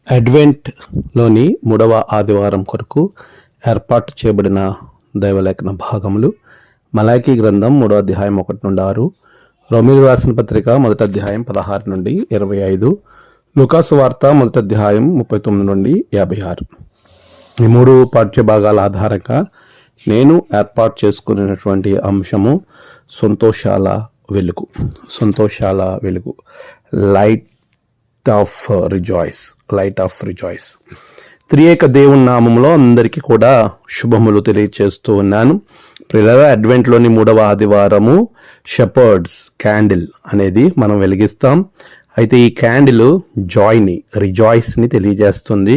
అడ్వెంట్లోని 3వ ఆదివారం కొరకు ఏర్పాటు చేయబడిన దైవలేఖన భాగములు మలాకీ గ్రంథం 3వ అధ్యాయం 1 నుండి 6, రోమీయులకు రాసిన పత్రిక 1వ అధ్యాయం 16 నుండి 25, లూకాసు వార్త 1వ అధ్యాయం 39 నుండి 56. ఈ 3 పాఠ్య భాగాల ఆధారంగా నేను ఏర్పాటు చేసుకున్నటువంటి అంశము సంతోషాల వెలుగు, లైట్ ఆఫ్ రిజాయిస్. త్రియేక దేవుని నామములో అందరికీ కూడా శుభములు తెలియచేస్తూ ఉన్నాను. ప్రియులారా, అడ్వెంట్లోని 3వ ఆదివారము షెపర్డ్స్ క్యాండిల్ అనేది మనం వెలిగిస్తాం. అయితే ఈ క్యాండిల్ రిజాయిస్ని తెలియజేస్తుంది.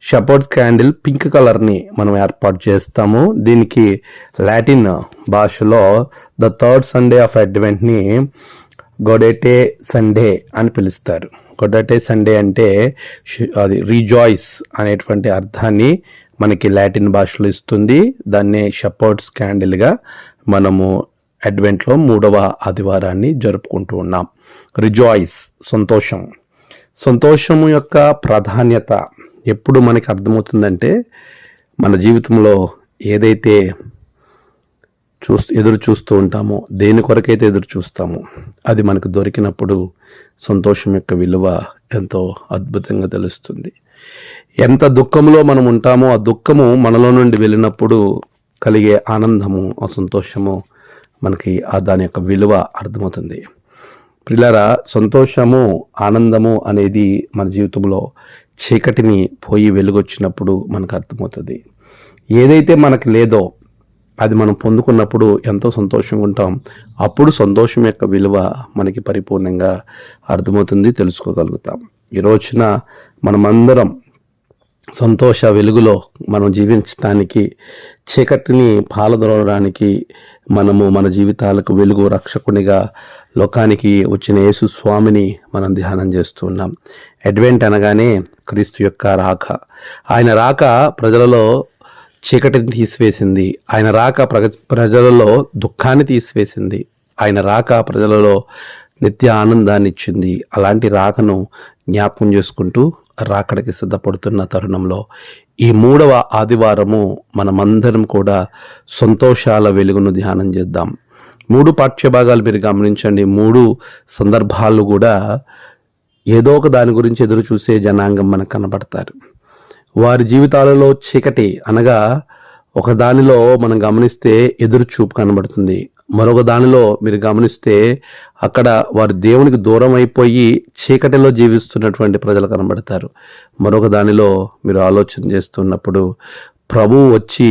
షెపర్డ్స్ క్యాండిల్ పింక్ కలర్ని మనం ఏర్పాటు చేస్తాము. దీనికి లాటిన్ భాషలో ద థర్డ్ సండే ఆఫ్ అడ్వెంట్ని గొడెటే సండే అని పిలుస్తారు. గొడెటే సండే అంటే అది రిజాయిస్ అనేటువంటి అర్థాన్ని మనకి లాటిన్ భాషలో ఇస్తుంది. దాన్నే షెపర్డ్స్ క్యాండిల్గా మనము అడ్వెంట్లో 3వ ఆదివారాన్ని జరుపుకుంటూ ఉన్నాం. రిజాయిస్, సంతోషము యొక్క ప్రాధాన్యత ఎప్పుడు మనకి అర్థమవుతుందంటే, మన జీవితంలో ఏదైతే ఎదురు చూస్తూ ఉంటామో, దేని కొరకైతే ఎదురు చూస్తామో అది మనకు దొరికినప్పుడు సంతోషం యొక్క విలువ ఎంతో అద్భుతంగా తెలుస్తుంది. ఎంత దుఃఖంలో మనం ఉంటామో ఆ దుఃఖము మనలో నుండి వెళ్ళినప్పుడు కలిగే ఆనందము, ఆ సంతోషము మనకి దాని యొక్క విలువ అర్థమవుతుంది. ప్రియులారా, సంతోషము, ఆనందము అనేది మన జీవితంలో చీకటిని పోయి వెలుగొచ్చినప్పుడు మనకు అర్థమవుతుంది. ఏదైతే మనకు లేదో అది మనం పొందుకున్నప్పుడు ఎంతో సంతోషంగా ఉంటాం. అప్పుడు సంతోషం యొక్క విలువ మనకి పరిపూర్ణంగా అర్థమవుతుంది, తెలుసుకోగలుగుతాం. ఈ రోజున మనమందరం సంతోష వెలుగులో మనం జీవించడానికి, చీకటిని పాలదొరడానికి మనము మన జీవితాలకు వెలుగు రక్షకునిగా లోకానికి వచ్చిన యేసు స్వామిని మనం ధ్యానం చేస్తూ ఉన్నాం. అడ్వెంట్ అనగానే క్రీస్తు యొక్క రాక. ఆయన రాక ప్రజలలో చీకటిని తీసివేసింది. ఆయన రాక ప్రజలలో దుఃఖాన్ని తీసివేసింది. ఆయన రాక ప్రజలలో నిత్య ఆనందాన్ని ఇచ్చింది. అలాంటి రాకను జ్ఞాపకం చేసుకుంటూ రాకడికి సిద్ధపడుతున్న తరుణంలో ఈ 3వ ఆదివారము మనమందరం కూడా సంతోషాల వెలుగును ధ్యానం చేద్దాం. 3 పాఠ్యభాగాలు మీరు గమనించండి. 3 సందర్భాలు కూడా ఏదో ఒక దాని గురించి ఎదురు చూసే జనాంగం మనకు కనబడతారు. వారి జీవితాలలో చీకటి అనగా ఒక దానిలో మనం గమనిస్తే ఎదురు చూపు కనబడుతుంది. మరొక దానిలో మీరు గమనిస్తే అక్కడ వారు దేవునికి దూరం అయిపోయి చీకటిలో జీవిస్తున్నటువంటి ప్రజలు కనబడతారు. మరొక దానిలో మీరు ఆలోచన చేస్తున్నప్పుడు ప్రభువు వచ్చి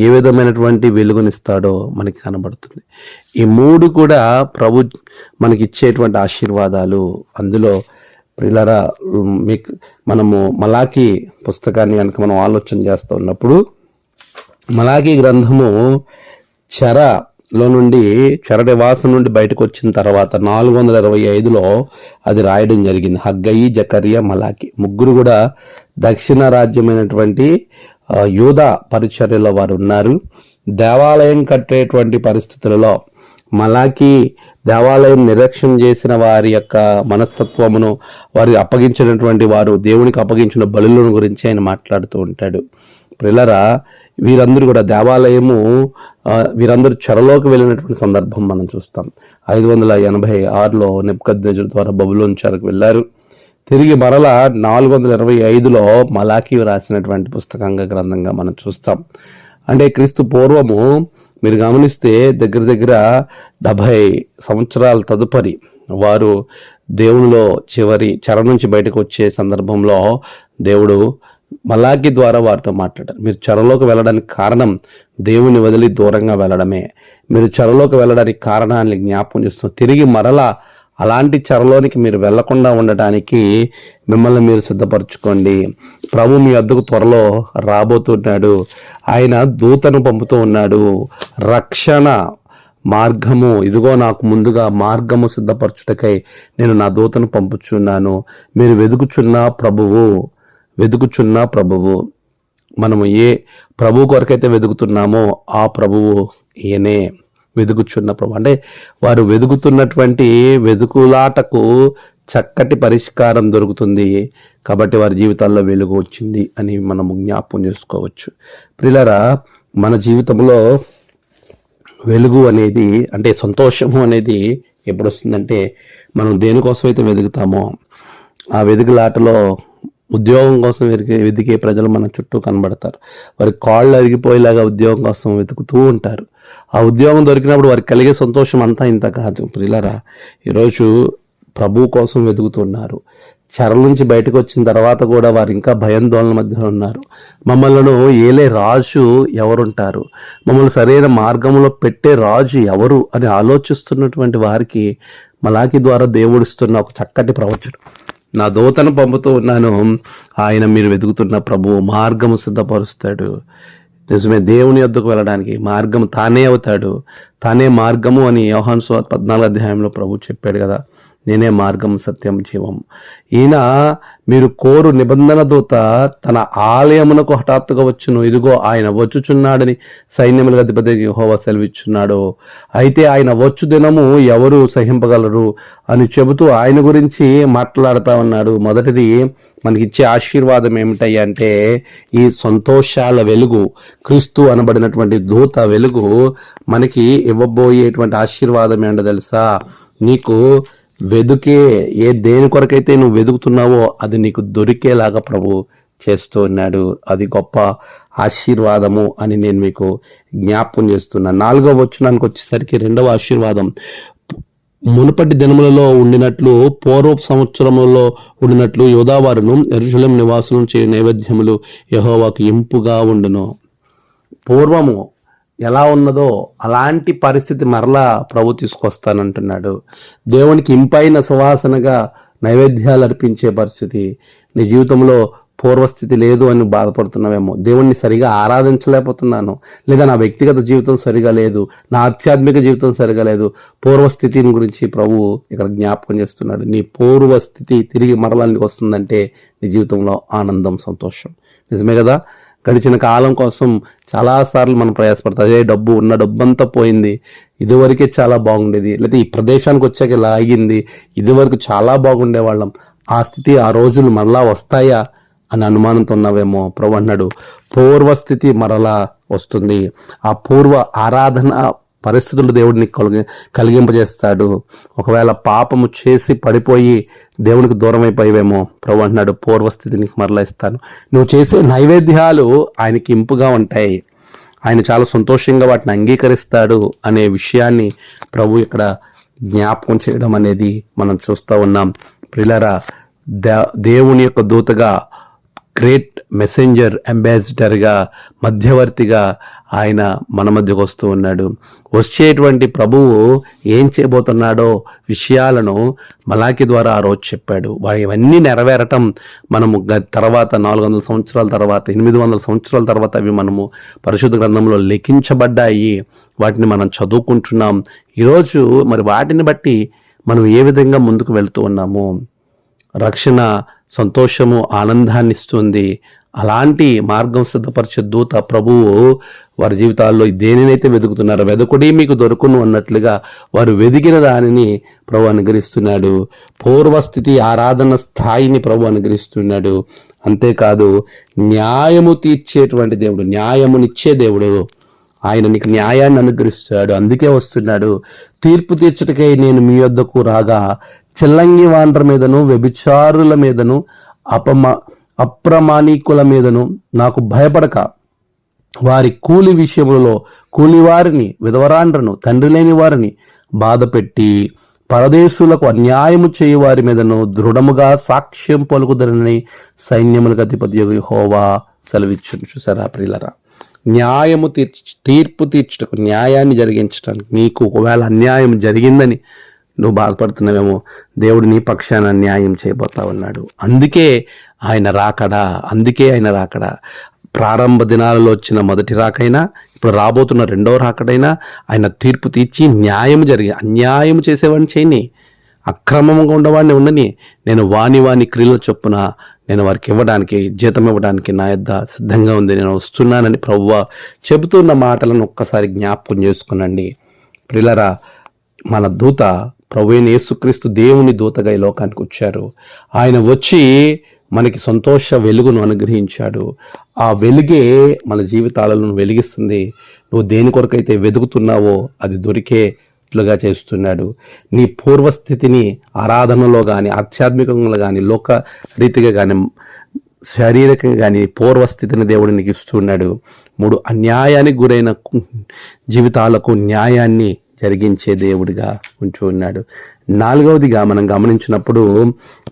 ఏ విధమైనటువంటి వెలుగునిస్తాడో మనకి కనబడుతుంది. ఈ 3 కూడా ప్రభు మనకి ఇచ్చేటువంటి ఆశీర్వాదాలు. అందులో ప్రియులారా, మనము మలాకీ పుస్తకాన్ని కనుక మనం ఆలోచన చేస్తూ ఉన్నప్పుడు, మలాకీ గ్రంథము చెర నివాసం నుండి బయటకు వచ్చిన తర్వాత 425లో అది రాయడం జరిగింది. హగ్గయి, జకర్యా, మలాకీ ముగ్గురు కూడా దక్షిణ రాజ్యమైనటువంటి యూదా పరిచర్యలో వారు ఉన్నారు. దేవాలయం కట్టేటువంటి పరిస్థితులలో మలాకీ దేవాలయం నిర్లక్ష్యం చేసిన వారి యొక్క మనస్తత్వమును, వారి అప్పగించినటువంటి వారు దేవునికి అప్పగించిన బలులను గురించి ఆయన మాట్లాడుతూ ఉంటాడు. ప్రియులారా, వీరందరూ కూడా వీరందరూ చెరలోకి వెళ్ళినటువంటి సందర్భం మనం చూస్తాం. 586లో నెబుకద్నెజరు ద్వారా బబులోను చెరకు వెళ్ళారు. తిరిగి మరలా 425లో మలాకీ రాసినటువంటి గ్రంథంగా మనం చూస్తాం. అంటే క్రీస్తు పూర్వము మీరు గమనిస్తే దగ్గర 70 సంవత్సరాల తదుపరి వారు దేవునిలో చివరి చెర నుంచి బయటకు వచ్చే సందర్భంలో దేవుడు మలాకీ ద్వారా వారితో మాట్లాడారు. మీరు చెరలోకి వెళ్ళడానికి కారణం దేవుని వదిలి దూరంగా వెళ్ళడమే. మీరు చెరలోకి వెళ్ళడానికి కారణాన్ని జ్ఞాపకం చేస్తూ తిరిగి మరలా అలాంటి చెరలోనికి మీరు వెళ్లకుండా ఉండటానికి మిమ్మల్ని మీరు సిద్ధపరచుకోండి. ప్రభు మీ వద్దకు త్వరలో రాబోతున్నాడు. ఆయన దూతను పంపుతూ ఉన్నాడు. రక్షణ మార్గము, ఇదిగో నాకు ముందుగా మార్గము సిద్ధపరచుటకై నేను నా దూతను పంపుచున్నాను. మీరు వెతుకుచున్న ప్రభువు. మనము ఏ ప్రభు కొరకైతే వెతుకుతున్నామో ఆ ప్రభువు ఈయనే. వెతుకుచున్న ప్రభు అంటే వారు వెతుకుతున్నటువంటి వెతుకులాటకు చక్కటి పరిష్కారం దొరుకుతుంది. కాబట్టి వారి జీవితాల్లో వెలుగు వచ్చింది అని మనము జ్ఞాపకం చేసుకోవచ్చు. ప్రియులారా, మన జీవితంలో వెలుగు అనేది, అంటే సంతోషము అనేది ఎప్పుడు వస్తుందంటే మనం దేనికోసం అయితే వెతుకుతామో ఆ వెతుకులాటలో ఉద్యోగం కోసం వెతికే ప్రజలు మన చుట్టూ కనబడతారు. వారి కాళ్ళు అరిగిపోయేలాగా ఉద్యోగం కోసం వెతుకుతూ ఉంటారు. ఆ ఉద్యోగం దొరికినప్పుడు వారికి కలిగే సంతోషం అంతా ఇంత కాదు. ప్రియులారా, ఈరోజు ప్రభు కోసం వెతుకుతున్నారు. చెర నుంచి బయటకు వచ్చిన తర్వాత కూడా వారు ఇంకా భయాందోళన మధ్యలో ఉన్నారు. మమ్మల్ని ఏలే రాజు ఎవరుంటారు, మమ్మల్ని సరైన మార్గంలో పెట్టే రాజు ఎవరు అని ఆలోచిస్తున్నటువంటి వారికి మలాకి ద్వారా దేవుడిస్తున్న ఒక చక్కటి ప్రవచనం. నా దూతను పంపుతూ ఉన్నాను, ఆయన మీరు వెతుకుతున్న ప్రభువు మార్గము సిద్ధపరుస్తాడు. నిజమే, దేవుని యొద్దకు వెళ్ళడానికి మార్గం తానే అవుతాడు, తానే మార్గము అని యోహాను సువార్త 14వ అధ్యాయంలో ప్రభు చెప్పాడు కదా, నేనే మార్గం సత్యం జీవం. ఈయన మీరు కోరు నిబంధన దూత తన ఆలయమునకు హఠాత్తుగా వచ్చును, ఇదిగో ఆయన వచ్చుచున్నాడని సైన్యములకు అధిపతి యెహోవా సెలవిచ్చున్నాడు. అయితే ఆయన వచ్చు దినము ఎవరు సహింపగలరు అని చెబుతూ ఆయన గురించి మాట్లాడుతూ ఉన్నాడు. మొదటిది మనకిచ్చే ఆశీర్వాదం ఏమిటయ్యా అంటే ఈ సంతోషాల వెలుగు, క్రీస్తు అనబడినటువంటి దూత వెలుగు మనకి ఇవ్వబోయేటువంటి ఆశీర్వాదం ఏంటో తెలుసా? నీకు వెదుకే దేని కొరకైతే నువ్వు వెతుకుతున్నావో అది నీకు దొరికేలాగా ప్రభు చేస్తూ ఉన్నాడు. అది గొప్ప ఆశీర్వాదము అని నేను మీకు జ్ఞాపకం చేస్తున్నాను. 4వ వచనానికి వచ్చేసరికి 2వ ఆశీర్వాదం, మునుపటి దినములలో ఉండినట్లు పూర్వపు సంవత్సరములలో ఉండినట్లు యోధావారును యెరూషలేము నివాసులను చేయు నైవేద్యములు యెహోవాకు ఇంపుగా ఉండును. పూర్వము ఎలా ఉన్నదో అలాంటి పరిస్థితి మరలా ప్రభు తీసుకొస్తానంటున్నాడు. దేవునికి ఇంపైన సువాసనగా నైవేద్యాలు అర్పించే పరిస్థితి. నీ జీవితంలో పూర్వస్థితి లేదు అని బాధపడుతున్నావేమో, దేవుణ్ణి సరిగా ఆరాధించలేకపోతున్నాను, లేదా నా వ్యక్తిగత జీవితం సరిగా లేదు, నా ఆధ్యాత్మిక జీవితం సరిగా లేదు, పూర్వస్థితిని గురించి ప్రభు ఇక్కడ జ్ఞాపకం చేస్తున్నాడు. నీ పూర్వస్థితి తిరిగి మరలా నీకు వస్తుందంటే నీ జీవితంలో ఆనందం, సంతోషం. నిజమే కదా? గడిచిన కాలం కోసం చాలాసార్లు మనం ప్రయాసపడతాం. అదే డబ్బు, ఉన్న డబ్బంతా పోయింది, ఇదివరకే చాలా బాగుండేది, లేకపోతే ఈ ప్రదేశానికి వచ్చాక ఇలా అయ్యింది, ఇదివరకు చాలా బాగుండేవాళ్ళం, ఆ స్థితి ఆ రోజులు మరలా వస్తాయా అని అనుమానంతో ఉన్నావేమో. ప్రభు అన్నాడు పూర్వస్థితి మరలా వస్తుంది. ఆ పూర్వ ఆరాధన పరిస్థితులు దేవుడిని కలిగింపజేస్తాడు. ఒకవేళ పాపము చేసి పడిపోయి దేవునికి దూరం అయిపోయేవేమో, ప్రభు అంటున్నాడు పూర్వస్థితిని మరలా ఇస్తాను. నువ్వు చేసే నైవేద్యాలు ఆయనకి ఇంపుగా ఉంటాయి, ఆయన చాలా సంతోషంగా వాటిని అంగీకరిస్తాడు అనే విషయాన్ని ప్రభు ఇక్కడ జ్ఞాపకం చేయడం అనేది మనం చూస్తూ ఉన్నాం. ప్రియులారా, దేవుని యొక్క దూతగా, గ్రేట్ మెసెంజర్, అంబాసిడర్గా, మధ్యవర్తిగా ఆయన మన మధ్యకు వస్తూ ఉన్నాడు. వచ్చేటువంటి ప్రభువు ఏం చేయబోతున్నాడో విషయాలను మలాకి ద్వారా ఆ రోజు చెప్పాడు. ఇవన్నీ నెరవేరటం మనము తర్వాత 400 సంవత్సరాల తర్వాత, 800 సంవత్సరాల తర్వాత అవి మనము పరిశుద్ధ గ్రంథంలో లిఖించబడ్డాయి. వాటిని మనం చదువుకుంటున్నాం ఈరోజు. మరి వాటిని బట్టి మనం ఏ విధంగా ముందుకు వెళ్తూ ఉన్నాము? రక్షణ సంతోషము, ఆనందాన్ని ఇస్తుంది. అలాంటి మార్గం సిద్ధపరిచే దూత ప్రభువు వారి జీవితాల్లో దేనినైతే వెతుకుతున్నారో వెదకుడి మీకు దొరుకును అన్నట్లుగా వారు వెదికిన దానిని ప్రభు అనుగ్రహిస్తున్నాడు. పూర్వస్థితి ఆరాధన స్థాయిని ప్రభు అనుగ్రహిస్తున్నాడు. అంతేకాదు న్యాయము తీర్చేటువంటి దేవుడు, న్యాయమునిచ్చే దేవుడు. ఆయన నీకు న్యాయాన్ని అనుగ్రహిస్తాడు. అందుకే వస్తున్నాడు. తీర్పు తీర్చుటకై నేను మీ యొద్దకు రాగా చిల్లంగి వాండ్ర మీదను, వ్యభిచారుల మీదను, అప్రమాణికుల మీదను నాకు భయపడక వారి కూలి విషయములలో కూలివారిని, విధవరాండ్రను, తండ్రి లేని వారిని బాధపెట్టి పరదేశులకు అన్యాయము చేయు వారి మీదను దృఢముగా సాక్ష్యం పలుకుదరని సైన్యములకు అధిపతి యెహోవా సెలవిచ్చును. చూసారా ప్రియులరా, న్యాయము తీర్పు తీర్చుటకు, న్యాయాన్ని జరిగించడానికి. నీకు ఒకవేళ అన్యాయం జరిగిందని నువ్వు బాధపడుతున్నావేమో, దేవుడు నీ పక్షాన న్యాయం చేయబోతా ఉన్నాడు. అందుకే ఆయన రాకడా. ప్రారంభ దినాలలో వచ్చిన మొదటి రాకైనా, ఇప్పుడు రాబోతున్న 2వ రాకడైనా ఆయన తీర్పు తీర్చి న్యాయం జరిగి, అన్యాయం చేసేవాడిని చేయని, అక్రమంగా ఉండవాడిని ఉండని, నేను వాని క్రియల చొప్పున నేను వారికి ఇవ్వడానికి, జీతం ఇవ్వడానికి నా యొద్ద సిద్ధంగా ఉంది, నేను వస్తున్నానని ప్రభువా చెబుతున్న మాటలను ఒక్కసారి జ్ఞాపకం చేసుకునండి. ప్రియులారా, మన దూత ప్రభువైన యేసుక్రీస్తు దేవుని దూతగా ఈ లోకానికి వచ్చారు. ఆయన వచ్చి మనకి సంతోష వెలుగును అనుగ్రహించాడు. ఆ వెలుగే మన జీవితాలను వెలిగిస్తుంది. నువ్వు దేని కొరకైతే వెతుకుతున్నావో అది దొరికేట్లుగా చేస్తున్నాడు. నీ పూర్వస్థితిని ఆరాధనలో కానీ, ఆధ్యాత్మికంగా కానీ, లోక రీతిగా కానీ, శారీరకంగా కానీ పూర్వస్థితిని దేవుడు నీకు ఇస్తున్నాడు. 3 అన్యాయానికి గురైన జీవితాలకు న్యాయాన్ని జరిగించే దేవుడిగా ఉంటూ ఉన్నాడు. 4వదిగా మనం గమనించినప్పుడు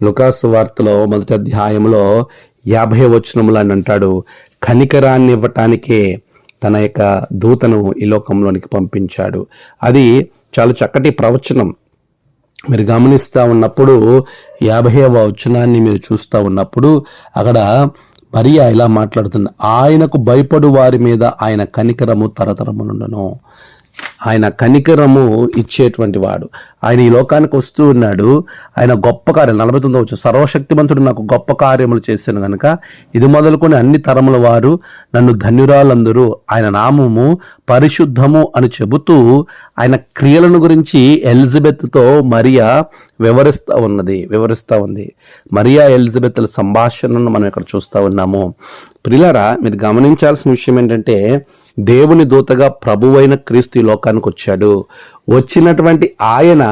లూకాసు వార్తలో 1వ అధ్యాయంలో 50వ వచనంలో అని అంటాడు, కనికరాన్ని ఇవ్వటానికే తన యొక్క దూతను ఈ లోకంలోనికి పంపించాడు. అది చాలా చక్కటి ప్రవచనం. మీరు గమనిస్తూ ఉన్నప్పుడు 50వ వచనాన్ని మీరు చూస్తూ ఉన్నప్పుడు అక్కడ మరియా ఇలా మాట్లాడుతుంది, ఆయనకు భయపడు వారి మీద ఆయన కనికరము తరతరమునుండును. ఆయన కనికరము ఇచ్చేటువంటి వాడు. ఆయన ఈ లోకానికి వస్తూ ఉన్నాడు. ఆయన గొప్ప కార్యం 49వ వచనం, సర్వశక్తిమంతుడు నాకు గొప్ప కార్యములు చేశాను గనుక ఇది మొదలుకొని అన్ని తరముల వారు నన్ను ధన్యురాలందరూ. ఆయన నామము పరిశుద్ధము అని చెబుతూ ఆయన క్రియలను గురించి ఎలిజబెత్తో మరియా వివరిస్తూ ఉంది. మరియా ఎలిజబెత్ల సంభాషణను మనం ఇక్కడ చూస్తూ ఉన్నాము. ప్రియులారా, మీరు గమనించాల్సిన విషయం ఏంటంటే, దేవుని దూతగా ప్రభువైన క్రీస్తు ఈ లోకానికి వచ్చాడు. వచ్చినటువంటి ఆయన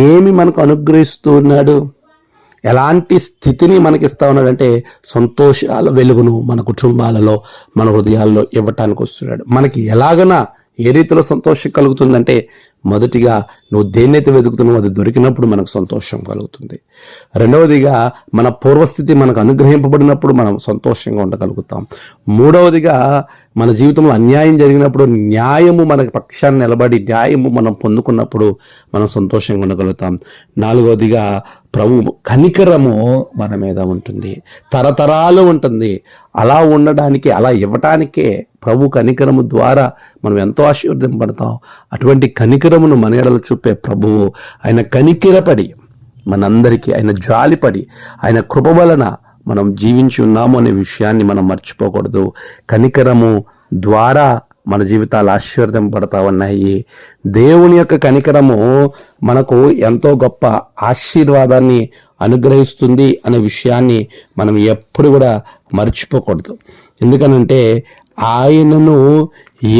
ఏమి మనకు అనుగ్రహిస్తూ ఉన్నాడు, ఎలాంటి స్థితిని మనకిస్తా ఉన్నాడంటే సంతోషాల వెలుగును మన కుటుంబాలలో, మన హృదయాల్లో ఇవ్వటానికి వస్తున్నాడు. మనకి ఎలాగనా ఏ రీతిలో సంతోషం కలుగుతుందంటే, మొదటిగా నువ్వు దేన్నైతే వెతుకుతున్నావో అది దొరికినప్పుడు మనకు సంతోషం కలుగుతుంది. 2వదిగా మన పూర్వస్థితి మనకు అనుగ్రహింపబడినప్పుడు మనం సంతోషంగా ఉండగలుగుతాం. 3వదిగా మన జీవితంలో అన్యాయం జరిగినప్పుడు న్యాయము మనకి పక్షాన్ని నిలబడి న్యాయము మనం పొందుకున్నప్పుడు మనం సంతోషంగా ఉండగలుగుతాం. 4వదిగా ప్రభు కనికరము మన మీద ఉంటుంది, తరతరాలు ఉంటుంది. అలా ఉండడానికి, అలా ఇవ్వటానికే ప్రభు కనికరము ద్వారా మనం ఎంతో ఆశీర్వదింపడతాం. అటువంటి కనికరమును మన ఎడల చూపే ప్రభువు ఆయన కనికిరపడి మనందరికీ ఆయన జాలిపడి ఆయన కృప వలన మనం జీవించి ఉన్నాము అనే విషయాన్ని మనం మర్చిపోకూడదు. కనికరము ద్వారా మన జీవితాలు ఆశీర్వదింపడతా ఉన్నాయి. దేవుని యొక్క కనికరము మనకు ఎంతో గొప్ప ఆశీర్వాదాన్ని అనుగ్రహిస్తుంది అనే విషయాన్ని మనం ఎప్పుడు కూడా మర్చిపోకూడదు. ఎందుకనంటే ఆయనను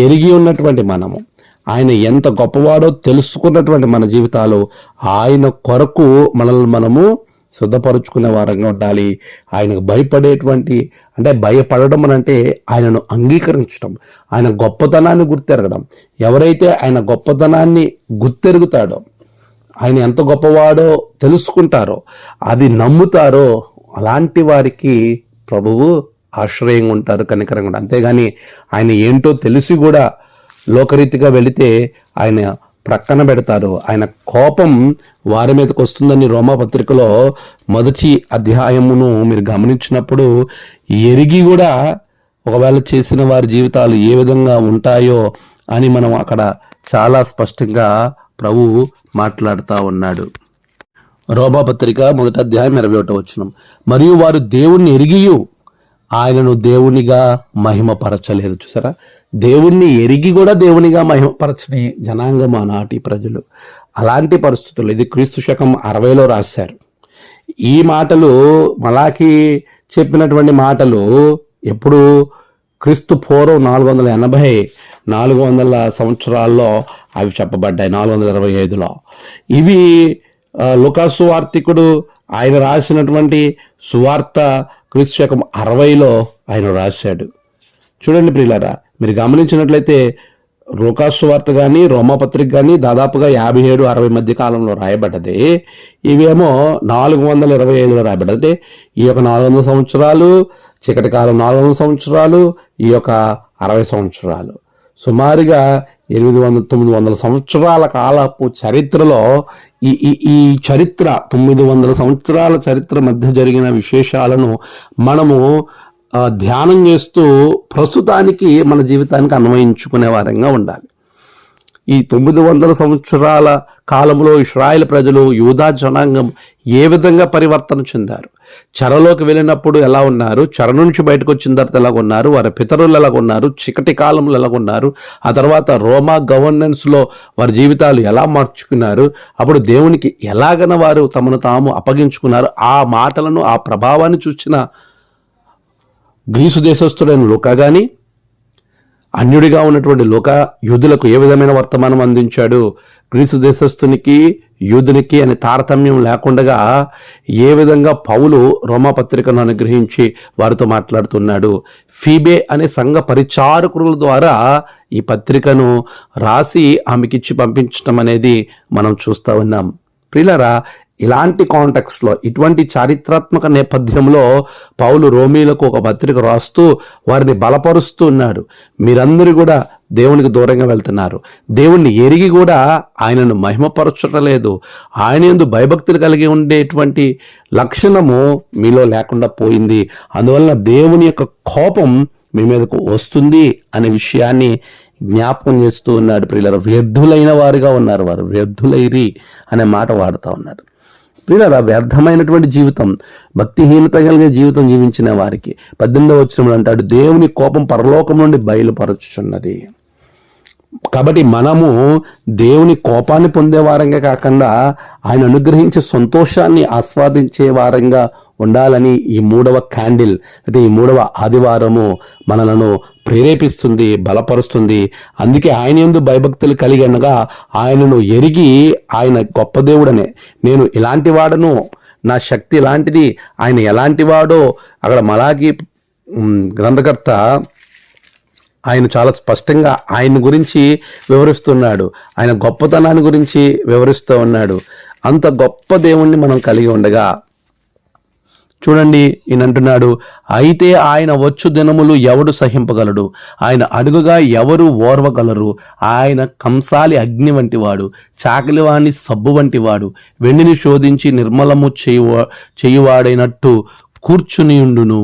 ఎరిగి ఉన్నటువంటి మనము, ఆయన ఎంత గొప్పవాడో తెలుసుకున్నటువంటి మన జీవితాలు ఆయన కొరకు మనల్ని మనము సిద్ధపరుచుకునే వారంగా ఉండాలి. ఆయనకు భయపడేటువంటి, అంటే భయపడడం అంటే ఆయనను అంగీకరించడం, ఆయన గొప్పతనాన్ని గుర్తెరగడం. ఎవరైతే ఆయన గొప్పతనాన్ని గుర్తెరుగుతాడో, ఆయన ఎంత గొప్పవాడో తెలుసుకుంటారో, అది నమ్ముతారో, అలాంటి వారికి ప్రభువు ఆశ్రయంగా ఉంటారు, కనికరంగా ఉంటారు. అంతేగాని ఆయన ఏంటో తెలిసి కూడా లోకరీతిగా వెళితే ఆయన ప్రక్కన పెడతారు. ఆయన కోపం వారి మీదకి వస్తుందని రోమాపత్రికలో 1వ అధ్యాయమును మీరు గమనించినప్పుడు ఎరిగి కూడా ఒకవేళ చేసిన వారి జీవితాలు ఏ విధంగా ఉంటాయో అని మనం అక్కడ చాలా స్పష్టంగా ప్రభువు మాట్లాడుతూ ఉన్నాడు. రోమాపత్రిక 1వ అధ్యాయం 21వ వచనం, మరియు వారు దేవుణ్ణి ఎరిగియు ఆయనను దేవునిగా మహిమపరచలేదు. చూసారా, దేవుణ్ణి ఎరిగి కూడా దేవునిగా మహిమపరచని జనాంగం ఆనాటి ప్రజలు. అలాంటి పరిస్థితులు, ఇది క్రీస్తు శకం 60లో రాశారు. ఈ మాటలు మలాకి చెప్పినటువంటి మాటలు ఎప్పుడు క్రీస్తు పూర్వం 400 సంవత్సరాల్లో అవి చెప్పబడ్డాయి. 425లో ఇవి లూకాసు వార్తికుడు ఆయన రాసినటువంటి సువార్త క్రీస్తు శకం 60లో ఆయన రాశాడు. చూడండి ప్రియులారా, మీరు గమనించినట్లయితే లూకాసు వార్త కానీ రోమాపత్రిక కానీ దాదాపుగా 57-60 మధ్య కాలంలో రాయబడ్డది. ఇవేమో 425లో రాయబడ్డది. అంటే ఈ యొక్క 400 సంవత్సరాలు, చీకటి కాలం 400 సంవత్సరాలు, ఈ యొక్క 60 సంవత్సరాలు, సుమారుగా 800-900 సంవత్సరాల కాలపు చరిత్రలో ఈ చరిత్ర 900 సంవత్సరాల చరిత్ర మధ్య జరిగిన విశేషాలను మనము ధ్యానం చేస్తూ ప్రస్తుతానికి మన జీవితానికి అన్వయించుకునే వారంగా ఉండాలి. ఈ 900 సంవత్సరాల కాలంలో ఇశ్రాయేల్ ప్రజలు, యూదా జనాంగం ఏ విధంగా పరివర్తన చెందారు, చెరలోకి వెళ్ళినప్పుడు ఎలా ఉన్నారు, చెర నుంచి బయటకు వచ్చిన తర్వాత ఎలాగ ఉన్నారు, వారి పితరులు ఎలాగ ఉన్నారు, చీకటి కాలంలో ఎలాగ ఉన్నారు, ఆ తర్వాత రోమా గవర్నెన్స్లో వారి జీవితాలు ఎలా మార్చుకున్నారు, అప్పుడు దేవునికి ఎలాగన వారు తమను తాము అప్పగించుకున్నారు. ఆ మాటలను, ఆ ప్రభావాన్ని చూసిన గ్రీసు దేశస్థుడైన లూకా కానీ, అన్యుడిగా ఉన్నటువంటి లూకా యూదులకు ఏ విధమైన వర్తమానం అందించాడు, గ్రీసు దేశస్థునికి యూదునికి అనే తారతమ్యం లేకుండా ఏ విధంగా పౌలు రోమాపత్రికను అనుగ్రహించి వారితో మాట్లాడుతున్నాడు. ఫీబే అనే సంఘ పరిచారకుల ద్వారా ఈ పత్రికను రాసి ఆమెకిచ్చి పంపించడం అనేది మనం చూస్తూ ఉన్నాం. ప్రియులారా, ఇలాంటి కాంటెక్స్ట్లో, ఇటువంటి చారిత్రాత్మక నేపథ్యంలో పౌలు రోమీలకు ఒక పత్రిక రాస్తూ వారిని బలపరుస్తూ ఉన్నాడు. మీరందరూ కూడా దేవునికి దూరంగా వెళ్తున్నారు, దేవుణ్ణి ఎరిగి కూడా ఆయనను మహిమపరచటలేదు, ఆయన యందు భయభక్తులు కలిగి ఉండేటువంటి లక్షణము మీలో లేకుండా పోయింది, అందువలన దేవుని యొక్క కోపం మీ మీదకు వస్తుంది అనే విషయాన్ని జ్ఞాపకం చేస్తూ ఉన్నాడు. ప్రియులారా, వ్యర్థులైన వారుగా ఉన్నారు, వారు వ్యర్థులైరి అనే మాట వాడుతూ ఉన్నాడు. ప్రియులారా, వ్యర్థమైనటువంటి జీవితం, భక్తిహీనత కలిగే జీవితం జీవించిన వారికి 18వ వచనంలో అంటాడు, దేవుని కోపం పరలోకం నుండి బయలుపరచుచున్నది. కాబట్టి మనము దేవుని కోపాన్ని పొందే వారంగా కాకుండా ఆయన అనుగ్రహించే సంతోషాన్ని ఆస్వాదించే వారంగా ఉండాలని ఈ 3వ క్యాండిల్, అయితే ఈ 3వ ఆదివారము మనలను ప్రేరేపిస్తుంది, బలపరుస్తుంది. అందుకే ఆయన యందు భయభక్తులు కలిగి అనగా ఆయనను ఎరిగి, ఆయన గొప్ప దేవుడనే, నేను ఇలాంటి వాడను, నా శక్తి ఇలాంటిది, ఆయన ఎలాంటి వాడో అక్కడ మలాకి గ్రంథకర్త ఆయన చాలా స్పష్టంగా ఆయన గురించి వివరిస్తున్నాడు, ఆయన గొప్పతనాన్ని గురించి వివరిస్తూ ఉన్నాడు. అంత గొప్ప దేవుణ్ణి మనం కలిగి ఉండగా చూడండి, ఈయన అంటున్నాడు, అయితే ఆయన వచ్చు దినములు ఎవడు సహింపగలడు, ఆయన అడుగుగా ఎవరు ఓర్వగలరు, ఆయన కంసాలి అగ్ని వంటివాడు, చాకలివాణి సబ్బు వంటివాడు, వెండిని శోధించి నిర్మలము చేయువాడైనట్టు కూర్చునియుండును.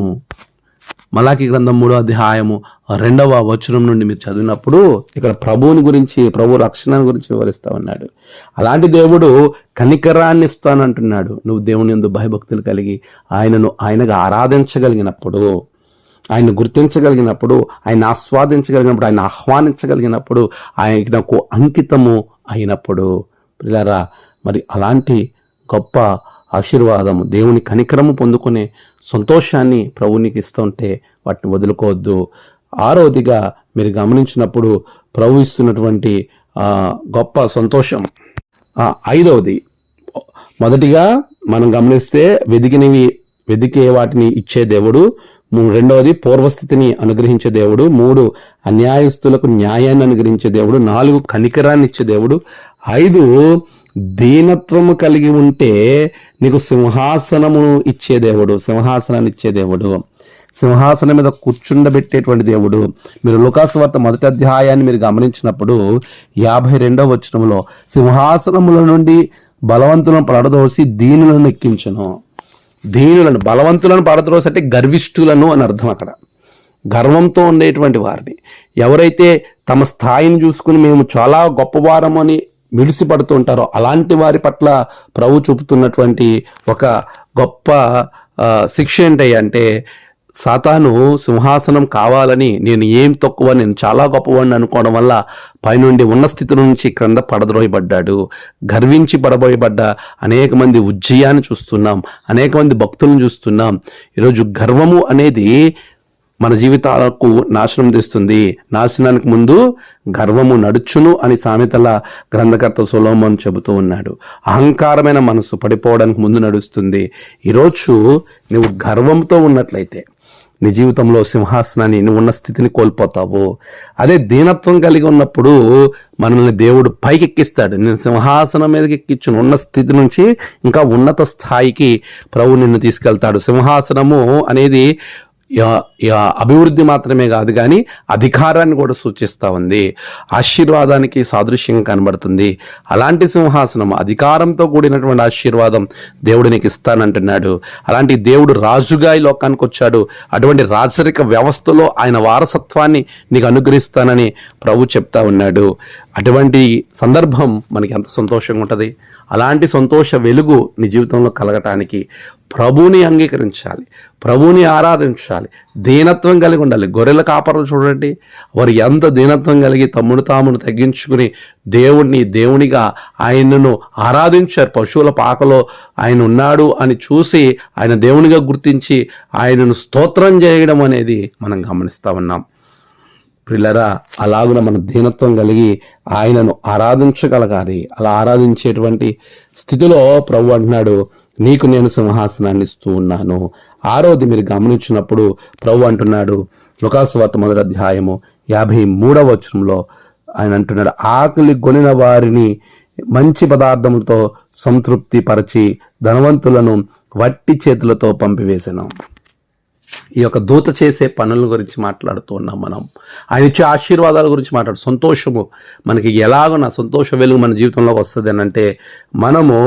మలాకి గ్రంథం 3వ అధ్యాయము 2వ వచనం నుండి మీరు చదివినప్పుడు ఇక్కడ ప్రభువుని గురించి, ప్రభు రక్షణ గురించి వివరిస్తా ఉన్నాడు. అలాంటి దేవుడు కనికరాన్ని ఇస్తానంటున్నాడు. నువ్వు దేవుని యందు భయభక్తులు కలిగి ఆయనగా ఆరాధించగలిగినప్పుడు, ఆయన గుర్తించగలిగినప్పుడు, ఆయన ఆస్వాదించగలిగినప్పుడు, ఆయన ఆహ్వానించగలిగినప్పుడు, ఆయనకు అంకితము అయినప్పుడు, ప్రియులారా, మరి అలాంటి గొప్ప ఆశీర్వాదము, దేవుని కనికరము పొందుకునే సంతోషాన్ని ప్రభునికి ఇస్తుంటే వాటిని వదులుకోవద్దు. 6వదిగా మీరు గమనించినప్పుడు ప్రభు ఇస్తున్నటువంటి గొప్ప సంతోషం. 5వది, మొదటిగా మనం గమనిస్తే వెదికే వాటిని ఇచ్చే దేవుడు. 2వది పూర్వస్థితిని అనుగ్రహించే దేవుడు. 3 అన్యాయస్తులకు న్యాయాన్ని అనుగ్రహించే దేవుడు. 4 కనికరాన్ని ఇచ్చే దేవుడు. 5 దీనత్వము కలిగి ఉంటే నీకు సింహాసనమును ఇచ్చే దేవుడు, సింహాసనాన్ని ఇచ్చే దేవుడు, సింహాసనం మీద కూర్చుండబెట్టేటువంటి దేవుడు. మీరు లూకాసు వార్త 1వ అధ్యాయాన్ని మీరు గమనించినప్పుడు 52వ వచనంలో సింహాసనముల నుండి బలవంతులను పడదోసి దీనులను ఎక్కించును. దీనులను, బలవంతులను పడద్రోసి అంటే గర్విష్ఠులను అని అర్థం. అక్కడ గర్వంతో ఉండేటువంటి వారిని, ఎవరైతే తమ స్థాయిని చూసుకుని మేము చాలా గొప్పవారము అని మిడిసిపడుతూ ఉంటారో అలాంటి వారి పట్ల ప్రభు చూపుతున్నటువంటి ఒక గొప్ప శిక్ష ఏంటంటే, సాతాను సింహాసనం కావాలని, నేను ఏం తక్కువ, నేను చాలా గొప్పవాడిని అనుకోవడం వల్ల పైనుండి ఉన్న స్థితి నుంచి క్రింద పడద్రోయబడ్డాడు. గర్వించి పడబోయబడ్డ అనేక మంది ఉజ్జయాన్ని చూస్తున్నాం, అనేక మంది భక్తులను చూస్తున్నాం. ఈరోజు గర్వము అనేది మన జీవితాలకు నాశనం తెస్తుంది. నాశనానికి ముందు గర్వము నడుచును అని సామెతల గ్రంథకర్త సొలొమోను చెబుతూ ఉన్నాడు. అహంకారమైన మనసు పడిపోవడానికి ముందు నడుస్తుంది. ఈరోజు నువ్వు గర్వంతో ఉన్నట్లయితే నీ జీవితంలో సింహాసనాన్ని, నువ్వు ఉన్న స్థితిని కోల్పోతావు. అదే దీనత్వం కలిగి ఉన్నప్పుడు మనల్ని దేవుడు పైకెక్కిస్తాడు. నేను సింహాసనం మీదకి ఎక్కించును, ఉన్న స్థితి నుంచి ఇంకా ఉన్నత స్థాయికి ప్రభు నిన్ను తీసుకెళ్తాడు. సింహాసనము అనేది అభివృద్ధి మాత్రమే కాదు కానీ అధికారాన్ని కూడా సూచిస్తూ ఉంది, ఆశీర్వాదానికి సాదృశ్యంగా కనబడుతుంది. అలాంటి సింహాసనం, అధికారంతో కూడినటువంటి ఆశీర్వాదం దేవుడు నీకు ఇస్తానంటున్నాడు. అలాంటి దేవుడు రాజుగా ఈ లోకానికి వచ్చాడు. అటువంటి రాజరిక వ్యవస్థలో ఆయన వారసత్వాన్ని నీకు అనుగ్రహిస్తానని ప్రభు చెప్తా ఉన్నాడు. అటువంటి సందర్భం మనకి ఎంత సంతోషంగా ఉంటుంది. అలాంటి సంతోష వెలుగు నీ జీవితంలో కలగటానికి ప్రభువుని అంగీకరించాలి, ప్రభువుని ఆరాధించాలి, దీనత్వం కలిగి ఉండాలి. గొర్రెల కాపరులు చూడండి, వారు ఎంత దీనత్వం కలిగి తామును తగ్గించుకుని దేవునిగా ఆయనను ఆరాధించారు. పశువుల పాకలో ఆయన ఉన్నాడు అని చూసి ఆయన దేవునిగా గుర్తించి ఆయనను స్తోత్రం చేయడం అనేది మనం గమనిస్తూ ఉన్నాం. ప్రియులారా, అలాగున మన దీనత్వం కలిగి ఆయనను ఆరాధించగలగాలి. అలా ఆరాధించేటువంటి స్థితిలో ప్రభు అంటున్నాడు, నీకు నేను సింహాసనాన్ని ఇస్తూ ఉన్నాను. 6వది మీరు గమనించినప్పుడు ప్రభు అంటున్నాడు, లూకాసు వార్త 1వ అధ్యాయము 53వ వచనంలో ఆయన అంటున్నాడు, ఆకలి కొనిన వారిని మంచి పదార్థములతో సంతృప్తి పరిచి ధనవంతులను వట్టి చేతులతో పంపివేశాను. ఈ యొక్క దూత చేసే పనుల గురించి మాట్లాడుతూ ఉన్నాం మనం. ఆయన ఇచ్చే ఆశీర్వాదాల గురించి మాట్లాడు. సంతోషము మనకి ఎలాగో సంతోష వెలుగు మన జీవితంలోకి వస్తుంది అని అంటే, మనము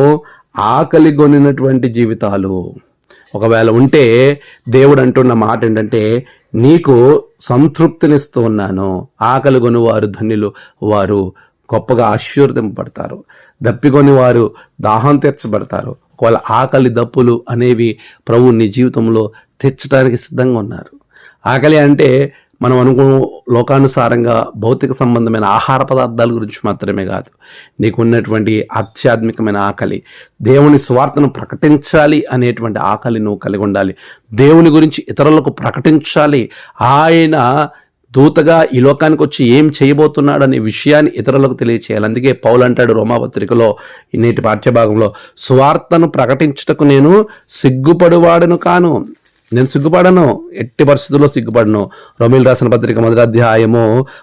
ఆకలి కొనినటువంటి జీవితాలు ఒకవేళ ఉంటే దేవుడు అంటున్న మాట ఏంటంటే, నీకు సంతృప్తినిస్తూ ఉన్నాను. ఆకలి కొనివారు ధన్యులు, వారు గొప్పగా ఆశీర్వదింపబడతారు. దప్పికొని వారు దాహం తీర్చబడతారు. ఒకవేళ ఆకలి దప్పులు అనేవి ప్రభు నీ జీవితంలో తెచ్చడానికి సిద్ధంగా ఉన్నారు. ఆకలి అంటే మనం లోకానుసారంగా భౌతిక సంబంధమైన ఆహార పదార్థాల గురించి మాత్రమే కాదు, నీకు ఉన్నటువంటి ఆధ్యాత్మికమైన ఆకలి, దేవుని స్వార్థను ప్రకటించాలి అనేటువంటి ఆకలి నువ్వు కలిగి ఉండాలి. దేవుని గురించి ఇతరులకు ప్రకటించాలి. ఆయన దూతగా ఈ లోకానికి వచ్చి ఏం చేయబోతున్నాడు అనే విషయాన్ని ఇతరులకు తెలియచేయాలి. అందుకే పౌలు అంటాడు రోమాపత్రికలో నేటి పాఠ్యభాగంలో, సువార్తను ప్రకటించుటకు నేను సిగ్గుపడువాడను కాను. నేను సిగ్గుపడను, ఎట్టి పరిస్థితుల్లో సిగ్గుపడను. రోమీయులకు రాసిన పత్రిక 1వ అధ్యాయము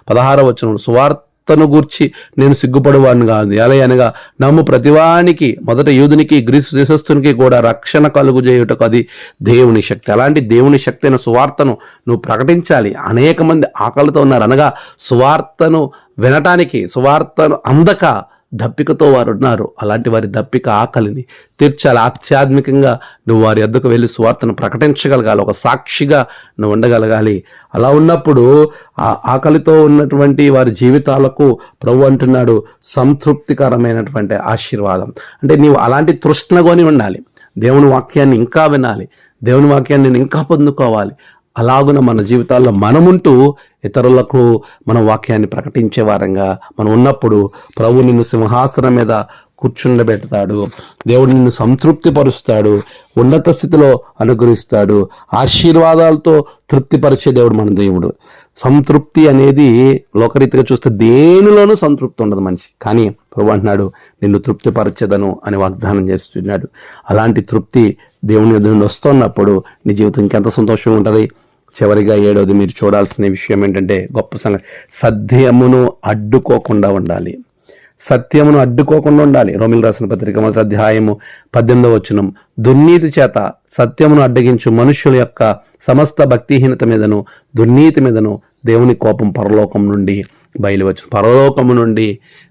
16వ వచనం, సువార్తను గూర్చి నేను సిగ్గుపడువాడిని కాదు, ఎలాగనగా నమ్ము ప్రతివానికి, మొదట యూదునికి గ్రీసు దేశస్థునికి కూడా రక్షణ కలుగు చేయుటకు అది దేవుని శక్తి. అలాంటి దేవుని శక్తి అయిన సువార్తను నువ్వు ప్రకటించాలి. అనేక మంది ఆకలితో ఉన్నారు, అనగా సువార్తను వినటానికి, సువార్తను అందక దప్పికతో వారు ఉన్నారు. అలాంటి వారి దప్పిక ఆకలిని తీర్చాలి. ఆధ్యాత్మికంగా నువ్వు వారి వద్దకు వెళ్ళి సువార్తను ప్రకటించగలగాలి, ఒక సాక్షిగా నువ్వు ఉండగలగాలి. అలా ఉన్నప్పుడు ఆ ఆకలితో ఉన్నటువంటి వారి జీవితాలకు ప్రభు అంటున్నాడు సంతృప్తికరమైనటువంటి ఆశీర్వాదం. అంటే నీవు అలాంటి తృష్ణగొని ఉండాలి, దేవుని వాక్యాన్ని ఇంకా వినాలి, దేవుని వాక్యాన్ని నేను ఇంకా పొందుకోవాలి. అలాగున మన జీవితాల్లో మనముంటూ ఇతరులకు మన వాక్యాన్ని ప్రకటించే వారంగా మనం ఉన్నప్పుడు ప్రభు నిన్ను సింహాసనం మీద కూర్చుండబెడతాడు. దేవుడు నిన్ను సంతృప్తిపరుస్తాడు, ఉన్నత స్థితిలో అనుగ్రహిస్తాడు, ఆశీర్వాదాలతో తృప్తిపరిచే దేవుడు మన దేవుడు. సంతృప్తి అనేది లోకరీతిగా చూస్తే దేనిలోనూ సంతృప్తి ఉండదు మనిషి, కానీ ప్రభు అంటున్నాడు నిన్ను తృప్తిపరచదను అని వాగ్దానం చేస్తున్నాడు. అలాంటి తృప్తి దేవుని ఎదురు నుండి వస్తున్నప్పుడు నీ జీవితం ఇంకెంత సంతోషంగా ఉంటుంది. చివరిగా 7వది మీరు చూడాల్సిన విషయం ఏంటంటే, గొప్ప సంగతి, సత్యమును అడ్డుకోకుండా ఉండాలి. సత్యమును అడ్డుకోకుండా ఉండాలి. రోమీయులకు రాసిన పత్రిక 1వ అధ్యాయము 18వ వచనం, దుర్నీతి చేత సత్యమును అడ్డగించు మనుషుల యొక్క సమస్త భక్తిహీనత మీదను దుర్నీతి మీదను దేవుని కోపం పరలోకం నుండి బయలువచ్చు. పరలోకము నుండి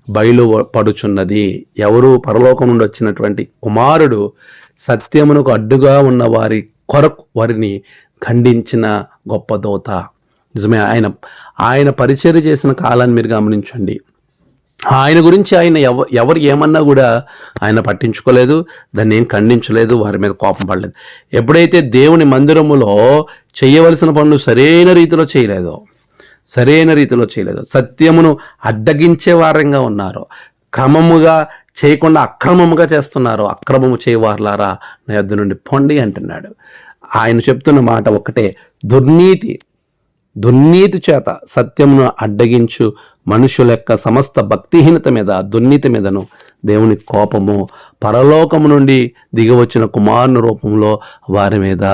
బయలుపడుచున్నది. ఎవరు? పరలోకం నుండి వచ్చినటువంటి కుమారుడు సత్యమునకు అడ్డుగా ఉన్న వారి కొరకు వారిని ఖండించిన గొప్ప దూత. నిజమే, ఆయన పరిచర్య చేసిన కాలాన్ని మీరు గమనించండి. ఆయన గురించి ఆయన ఎవరు ఏమన్నా కూడా ఆయన పట్టించుకోలేదు, దాన్ని ఏం ఖండించలేదు, వారి మీద కోపం పడలేదు. ఎప్పుడైతే దేవుని మందిరములో చేయవలసిన పనులు సరైన రీతిలో చేయలేదో, సత్యమును అడ్డగించే వారంగా ఉన్నారో, క్రమముగా చేయకుండా అక్రమముగా చేస్తున్నారో, అక్రమము చేయవారులారా నా యొద్ద నుండి పొండి అంటున్నాడు. ఆయన చెప్తున్న మాట ఒకటే, దుర్నీతి చేత సత్యమును అడ్డగించు మనుషుల యొక్క సమస్త భక్తిహీనత మీద, దుర్నీతి మీదను దేవుని కోపము పరలోకము నుండి దిగవచ్చిన కుమారుని రూపంలో వారి మీద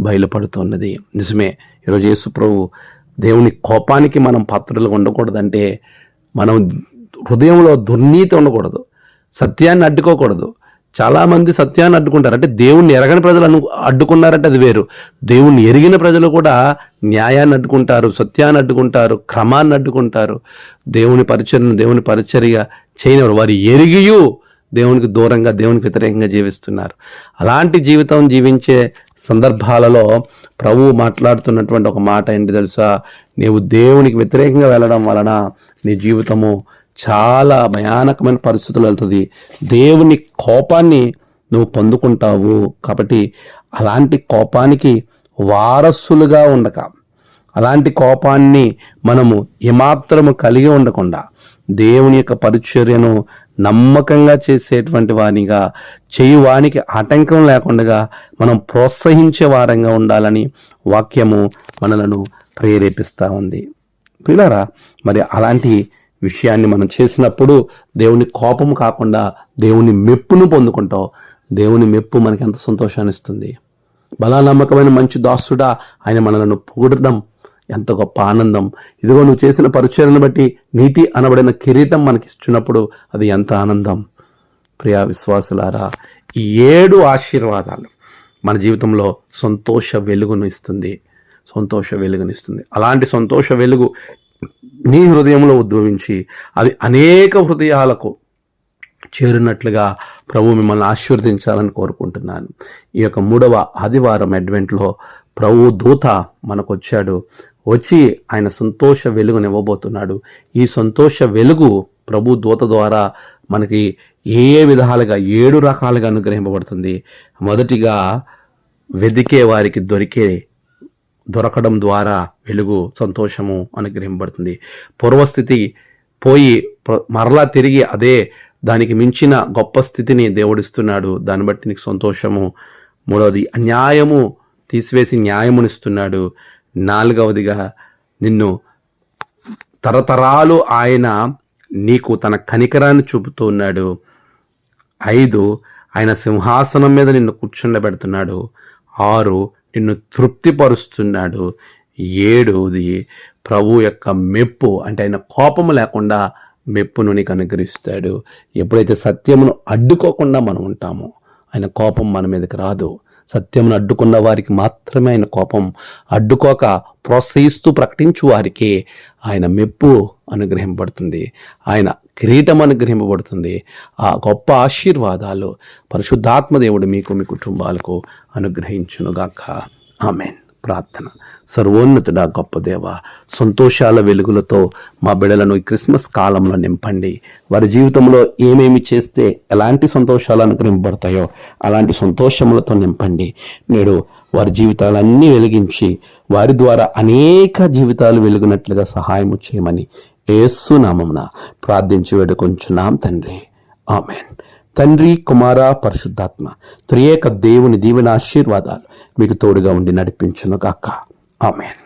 బయలుపడుతున్నది. నిజమే, ఈరోజు యేసు ప్రభు దేవుని కోపానికి మనం పాత్రలుగా ఉండకూడదంటే మనం హృదయంలో దుర్నీతి ఉండకూడదు, సత్యాన్ని అడ్డుకోకూడదు. చాలామంది సత్యాన్ని అడ్డుకుంటారు, అంటే దేవుణ్ణి ఎరగని ప్రజలను అడ్డుకున్నారంటే అది వేరు. దేవుణ్ణి ఎరిగిన ప్రజలు కూడా న్యాయాన్ని అడ్డుకుంటారు, సత్యాన్ని అడ్డుకుంటారు, క్రమాన్ని అడ్డుకుంటారు. దేవుని పరిచర్య చేయనివారు వారు ఎరిగియు దేవునికి దూరంగా, దేవునికి వ్యతిరేకంగా జీవిస్తున్నారు. అలాంటి జీవితం జీవించే సందర్భాలలో ప్రభువు మాట్లాడుతున్నటువంటి ఒక మాట ఏంటి తెలుసా? నీవు దేవునికి వ్యతిరేకంగా వెళ్ళడం వలన నీ జీవితము చాలా భయానకమైన పరిస్థితులు వెళ్తుంది. దేవుని కోపాన్ని నువ్వు పొందుకుంటావు. కాబట్టి అలాంటి కోపానికి వారసులుగా ఉండక, అలాంటి కోపాన్ని మనము ఏమాత్రము కలిగి ఉండకుండా దేవుని యొక్క పరిచర్యను నమ్మకంగా చేసేటువంటి వానిగా, చేయువానికి ఆటంకం లేకుండా మనం ప్రోత్సహించే వారంగా ఉండాలని వాక్యము మనలను ప్రేరేపిస్తూ ఉంది. పిల్లరా, మరి అలాంటి విషయాన్ని మనం చేసినప్పుడు దేవుని కోపము కాకుండా దేవుని మెప్పును పొందుకుంటావు. దేవుని మెప్పు మనకి ఎంత సంతోషాన్ని ఇస్తుంది. బలా నమ్మకమైన మంచి దాసుడా, ఆయన మనలను పొగడడం ఎంత గొప్ప ఆనందం. ఇదిగో నువ్వు చేసిన పరిచర్యను బట్టి నీతి అనబడిన కిరీటం మనకి ఇచ్చినప్పుడు అది ఎంత ఆనందం. ప్రియా విశ్వాసులారా, ఈ 7 ఆశీర్వాదాలు మన జీవితంలో సంతోష వెలుగునిస్తుంది. అలాంటి సంతోష వెలుగు నీ హృదయంలో ఉద్భవించి అది అనేక హృదయాలకు చేరినట్లుగా ప్రభు మిమ్మల్ని ఆశీర్వదించాలని కోరుకుంటున్నాను. ఈ యొక్క 3వ ఆదివారం అడ్వెంట్లో ప్రభు దూత మనకు వచ్చి ఆయన సంతోష వెలుగునివ్వబోతున్నాడు. ఈ సంతోష వెలుగు ప్రభు దూత ద్వారా మనకి ఏ విధాలుగా 7 రకాలుగా అనుగ్రహింపబడుతుంది. మొదటిగా వెదికే వారికి దొరకడం ద్వారా వెలుగు సంతోషము అనుగ్రహింపబడుతుంది. పూర్వస్థితి పోయి మరలా తిరిగి అదే దానికి మించిన గొప్ప స్థితిని దేవుడిస్తున్నాడు. దాన్ని బట్టి నీకు సంతోషము. 3వది అన్యాయము తీసివేసి న్యాయమునిస్తున్నాడు. 4వదిగా నిన్ను తరతరాలు ఆయన నీకు తన కనికరాన్ని చూపుతూ ఉన్నాడు. 5 ఆయన సింహాసనం మీద నిన్ను కూర్చుండబెడుతున్నాడు. 6 నిన్ను తృప్తిపరుస్తున్నాడు. 7వది ప్రభు యొక్క మెప్పు, అంటే ఆయన కోపము లేకుండా మెప్పును నీకు అనుగ్రహిస్తాడు. ఎప్పుడైతే సత్యమును అడ్డుకోకుండా మనం ఉంటామో ఆయన కోపం మన మీదకి రాదు. సత్యమును అడ్డుకున్న వారికి మాత్రమే ఆయన కోపం. అడ్డుకోక ప్రోత్సహిస్తూ ప్రకటించు వారికి ఆయన మెప్పు అనుగ్రహింపబడుతుంది. ఆయన కిరీటం అనుగ్రహింపబడుతుంది. ఆ గొప్ప ఆశీర్వాదాలు పరిశుద్ధాత్మ దేవుడు మీకు, మీ కుటుంబాలకు అనుగ్రహించునుగాక. ఆమెన్. ప్రార్థన. సర్వోన్నతుడా, గొప్ప దేవ, సంతోషాల వెలుగులతో మా బిడ్డలను ఈ క్రిస్మస్ కాలంలో నింపండి. వారి జీవితంలో ఏమేమి చేస్తే ఎలాంటి సంతోషాలు అనుగ్రహింపబడతాయో అలాంటి సంతోషములతో నింపండి. నేడు వారి జీవితాలన్నీ వెలిగించి వారి ద్వారా అనేక జీవితాలు వెలుగునట్లుగా సహాయము చేయమని యేసు నామమున ప్రార్థించి వేడుకొంచున్నాం తండ్రి. ఆమెన్. తండ్రి, కుమార, పరిశుద్ధాత్మ త్రియేక దేవుని దీవెన ఆశీర్వాదాలు మీకు తోడుగా ఉండి నడిపించును గాక. ఆమెన్.